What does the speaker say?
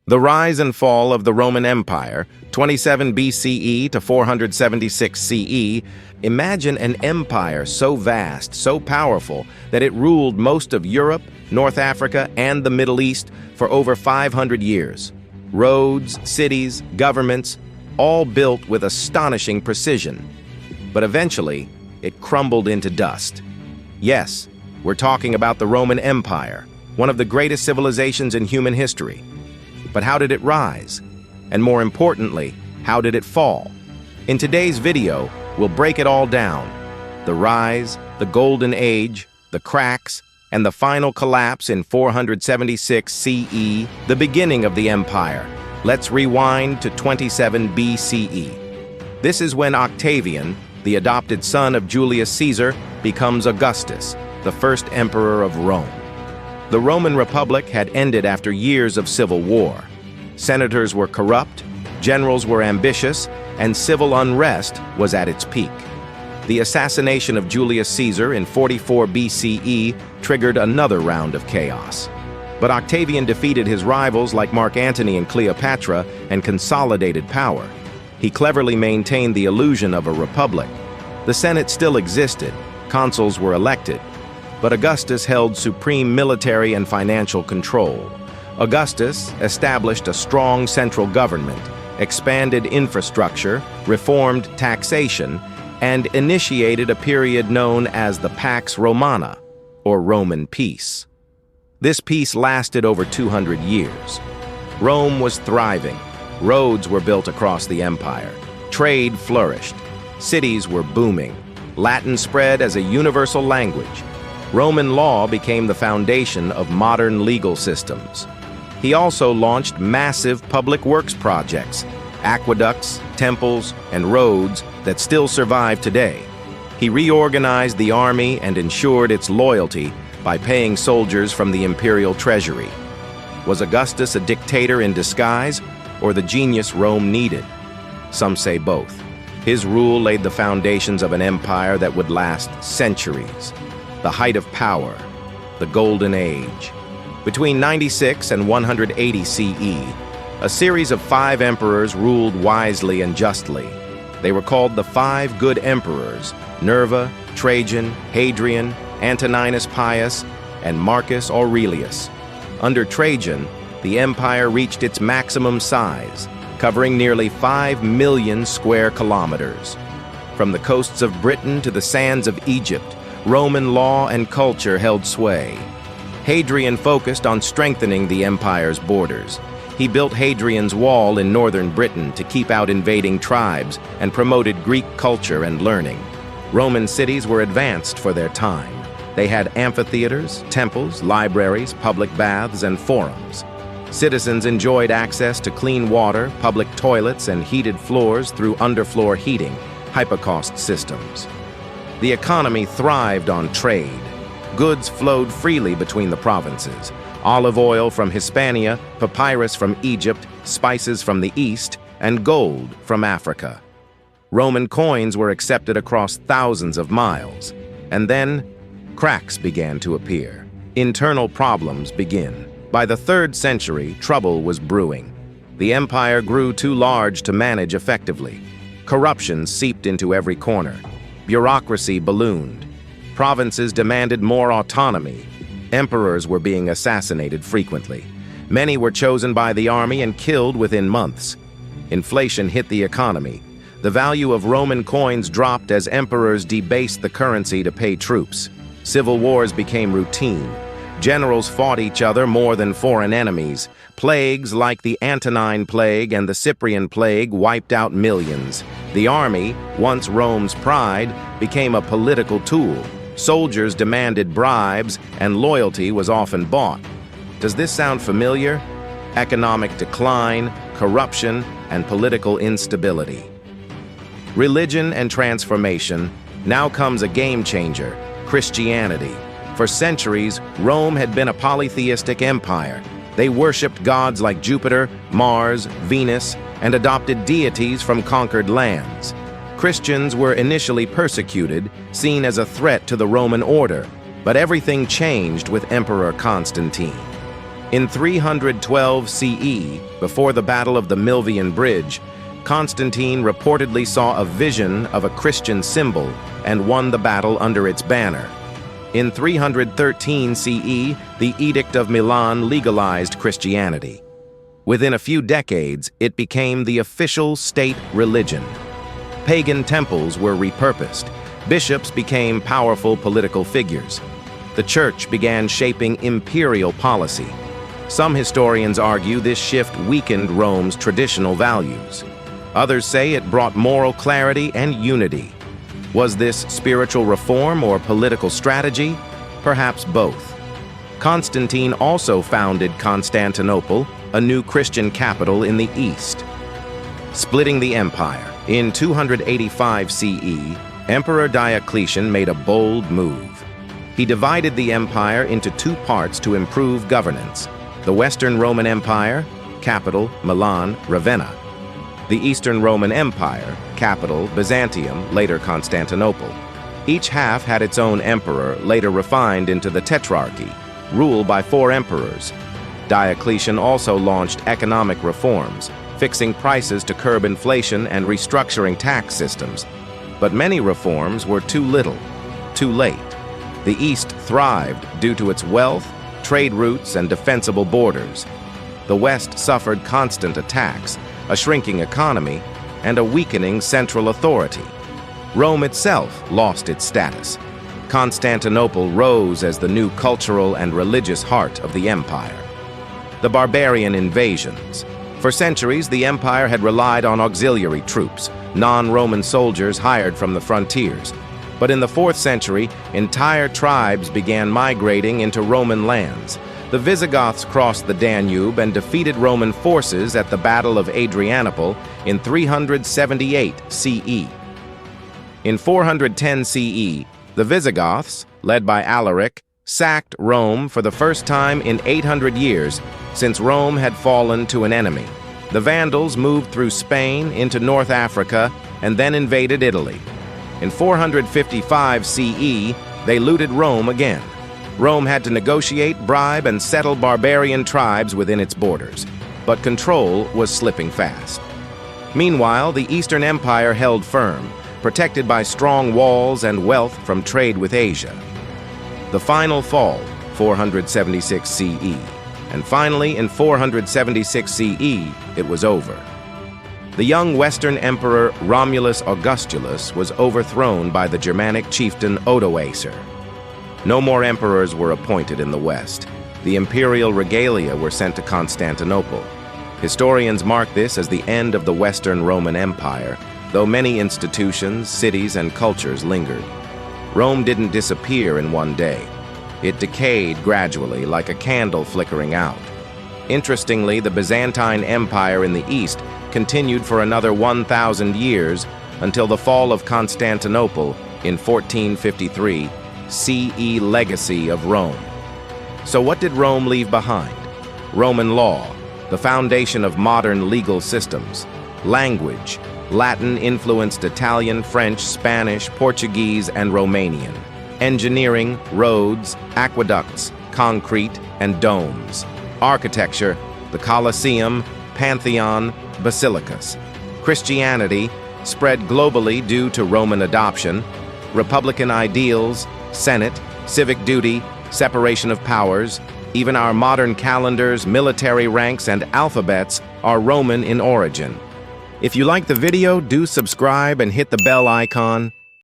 The rise and fall of the Roman Empire, 27 BCE to 476 CE. Imagine an empire so vast, so powerful, that it ruled most of Europe, North Africa, and the Middle East for over 500 years. Roads, cities, governments, all built with astonishing precision. But eventually, it crumbled into dust. Yes, we're talking about the Roman Empire, one of the greatest civilizations in human history. But how did it rise? And more importantly, how did it fall? In today's video, we'll break it all down. The rise, the golden age, the cracks, and the final collapse in 476 CE, the beginning of the empire. Let's rewind to 27 BCE. This is when Octavian, the adopted son of Julius Caesar, becomes Augustus, the first emperor of Rome. The Roman Republic had ended after years of civil war. Senators were corrupt, generals were ambitious, and civil unrest was at its peak. The assassination of Julius Caesar in 44 BCE triggered another round of chaos. But Octavian defeated his rivals like Mark Antony and Cleopatra and consolidated power. He cleverly maintained the illusion of a republic. The Senate still existed, consuls were elected, but Augustus held supreme military and financial control. Augustus established a strong central government, expanded infrastructure, reformed taxation, and initiated a period known as the Pax Romana, or Roman peace. This peace lasted over 200 years. Rome was thriving. Roads were built across the empire. Trade flourished. Cities were booming. Latin spread as a universal language. Roman law became the foundation of modern legal systems. He also launched massive public works projects, aqueducts, temples, and roads that still survive today. He reorganized the army and ensured its loyalty by paying soldiers from the imperial treasury. Was Augustus a dictator in disguise, or the genius Rome needed? Some say both. His rule laid the foundations of an empire that would last centuries. The height of power, the Golden Age. Between 96 and 180 CE, a series of 5 emperors ruled wisely and justly. They were called the 5 good emperors: Nerva, Trajan, Hadrian, Antoninus Pius, and Marcus Aurelius. Under Trajan, the empire reached its maximum size, covering nearly 5 million square kilometers. From the coasts of Britain to the sands of Egypt, Roman law and culture held sway. Hadrian focused on strengthening the empire's borders. He built Hadrian's Wall in northern Britain to keep out invading tribes and promoted Greek culture and learning. Roman cities were advanced for their time. They had amphitheaters, temples, libraries, public baths, and forums. Citizens enjoyed access to clean water, public toilets, and heated floors through underfloor heating, hypocaust systems. The economy thrived on trade. Goods flowed freely between the provinces. Olive oil from Hispania, papyrus from Egypt, spices from the East, and gold from Africa. Roman coins were accepted across thousands of miles. And then, cracks began to appear. Internal problems begin. By the 3rd century, trouble was brewing. The empire grew too large to manage effectively. Corruption seeped into every corner. Bureaucracy ballooned. Provinces demanded more autonomy. Emperors were being assassinated frequently. Many were chosen by the army and killed within months. Inflation hit the economy. The value of Roman coins dropped as emperors debased the currency to pay troops. Civil wars became routine. Generals fought each other more than foreign enemies. Plagues like the Antonine Plague and the Cyprian Plague wiped out millions. The army, once Rome's pride, became a political tool. Soldiers demanded bribes, and loyalty was often bought. Does this sound familiar? Economic decline, corruption, and political instability. Religion and transformation. Now comes a game changer: Christianity. For centuries, Rome had been a polytheistic empire. They worshipped gods like Jupiter, Mars, Venus, and adopted deities from conquered lands. Christians were initially persecuted, seen as a threat to the Roman order, but everything changed with Emperor Constantine. In 312 CE, before the Battle of the Milvian Bridge, Constantine reportedly saw a vision of a Christian symbol and won the battle under its banner. In 313 CE, the Edict of Milan legalized Christianity. Within a few decades, it became the official state religion. Pagan temples were repurposed. Bishops became powerful political figures. The church began shaping imperial policy. Some historians argue this shift weakened Rome's traditional values. Others say it brought moral clarity and unity. Was this spiritual reform or political strategy? Perhaps both. Constantine also founded Constantinople, a new Christian capital in the east. Splitting the empire. In 285 CE, Emperor Diocletian made a bold move. He divided the empire into two parts to improve governance: the Western Roman Empire, capital Milan, Ravenna; the Eastern Roman Empire, capital Byzantium, later Constantinople. Each half had its own emperor, later refined into the Tetrarchy, ruled by 4 emperors. Diocletian also launched economic reforms, fixing prices to curb inflation and restructuring tax systems. But many reforms were too little, too late. The East thrived due to its wealth, trade routes, and defensible borders. The West suffered constant attacks, a shrinking economy, and a weakening central authority. Rome itself lost its status. Constantinople rose as the new cultural and religious heart of the empire. The barbarian invasions. For centuries, the empire had relied on auxiliary troops, non-Roman soldiers hired from the frontiers. But in the 4th century, entire tribes began migrating into Roman lands. The Visigoths crossed the Danube and defeated Roman forces at the Battle of Adrianople in 378 CE. In 410 CE, the Visigoths, led by Alaric, sacked Rome for the first time in 800 years, since Rome had fallen to an enemy. The Vandals moved through Spain into North Africa and then invaded Italy. In 455 CE, they looted Rome again. Rome had to negotiate, bribe, and settle barbarian tribes within its borders, but control was slipping fast. Meanwhile, the Eastern Empire held firm, protected by strong walls and wealth from trade with Asia. The final fall, 476 CE. And finally, in 476 CE, it was over. The young Western Emperor Romulus Augustulus was overthrown by the Germanic chieftain Odoacer. No more emperors were appointed in the West. The imperial regalia were sent to Constantinople. Historians mark this as the end of the Western Roman Empire, though many institutions, cities, and cultures lingered. Rome didn't disappear in one day. It decayed gradually, like a candle flickering out. Interestingly, the Byzantine Empire in the East continued for another 1,000 years until the fall of Constantinople in 1453, CE legacy of Rome. So what did Rome leave behind? Roman law, the foundation of modern legal systems. Language, Latin-influenced Italian, French, Spanish, Portuguese, and Romanian. Engineering, roads, aqueducts, concrete, and domes. Architecture, the Colosseum, Pantheon, basilicas. Christianity, spread globally due to Roman adoption. Republican ideals, Senate, civic duty, separation of powers. Even our modern calendars, military ranks, and alphabets are Roman in origin. If you like the video, do subscribe and hit the bell icon.